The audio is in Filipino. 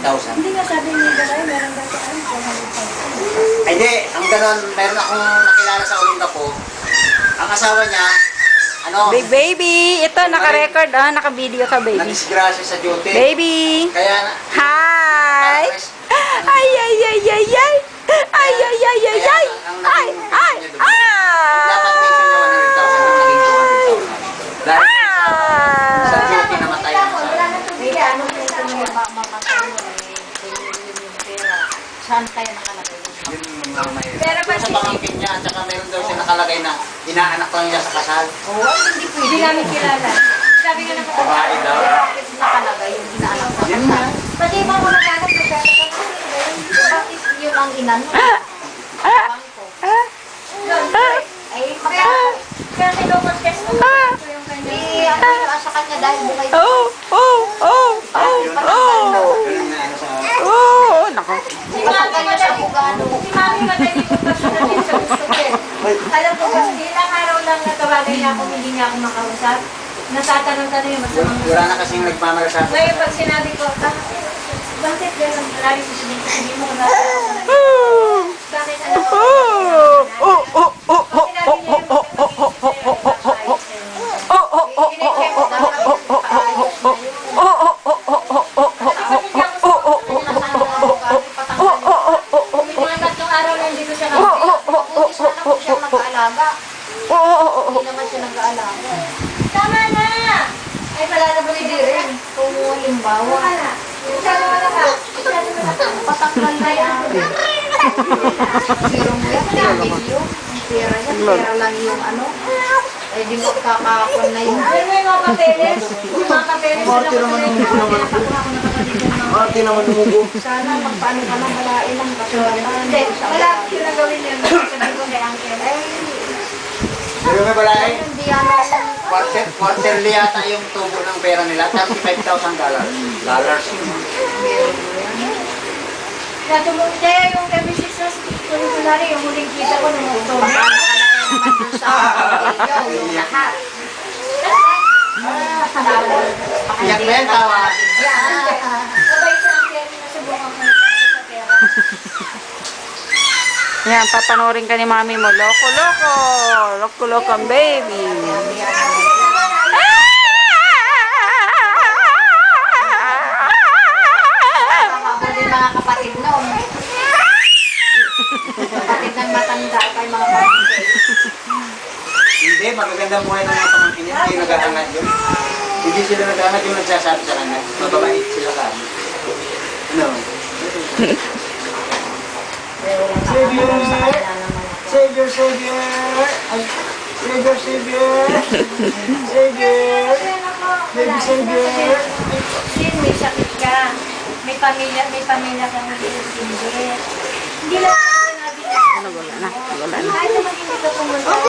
5,000. Hindi nga sabi ni Dalay, meron dati ano, 400,000. Ay, di. Ang ganon, meron akong nakilala sa Olongapo. Ang asawa niya, ano, Big baby, ito naka-record naka-video ka baby. nadisgrasya sa duty. Baby. Kaya, Hi. Ay ay ay ay ay. Ay ay ay ay ay. Ay ay. dapat pension niya 100,000 ang naging 200,000. Dahil sa duty namatay ang asawa. Hindi, ano po ito yung mapapano yung pera. Saan kaya nakalagay? Yun ang may... Pero pa sa pamangkin niya, at saka meron daw siya nakalagay na inaanak lang niya sa kasal. Oo, hindi pwede. Hindi namin kilala. Sabi nga naman, Babae daw. bakit nakalagay yung inaanak sa Yun kasal? nga. Pati ba mo nagkakot sa pera? Bakit yun ang inano? Bangko. Yun, ay magkakot. Kaya kinukontes mo yung kanya. Eh, ang nila sa kanya dahil bukay. Oh, oh, oh, oh, oh. Ganun na ano sa... Oh, nako. Si Mami madali si Mami madali ko pa siya natin sa gusto ko. Alam ko ba, ilang araw lang natawagan niya ako, hindi niya ako makausap. Nasatanong-tanong yung magsamang. Wala na kasing nagmamalasap. Ngayon pag sinabi ko, bakit gano'n? Lagi ko hindi mo ko bakit alam ko? Oh, oh, oh, oh, oh, oh, oh, oh, oh, oh, oh, oh. Hindi naman siya nag-aalaga. Tama na! Ay, pala na ba ni Diren? Kung halimbawa. Masyado mo na ka. Pataklan na yan. Zero mo yan. Video. Ang pera niya. Pera lang yung ano. Ay, di mo kakakon na yun. Pero may mga papeles. Yung mga papeles. Marty naman Marty naman umugo. Sana magpaano ka lang. Malain lang. Hindi. Wala. Yung nagawin niya. Sabi ko kay Uncle. Pero may balay, Hindi ano. quarterly yata yung tubo ng pera nila, $35,000. Dollars yun. Natulungte yung kay Mrs. Ross. Tulungan yung huling kita ko nung October. Yung lahat. Iyak ba yan, tawa? Sabay sa ang kaya nasubukan ko sa pera. Yan, papanorin ka ni mami mo. Loko, loko. Loko, loko ang baby. Mga mga kapatid noon. Kapatid ng matanda kay mga kapatid. Hindi, magagandang buhay ng mga pamangkin niya. Hindi nag-aangat yun. Hindi sila nag-aangat yung nagsasabi sa kanya. Mababait sila ka. Ano? Savior! Savior, Savior! Savior, Savior! Savior! Baby Savior! Sin, may sakit ka. May pamilya kang hindi. Hindi lang sinabi na. Wala na, wala na. Kahit naman hindi ka pumunta.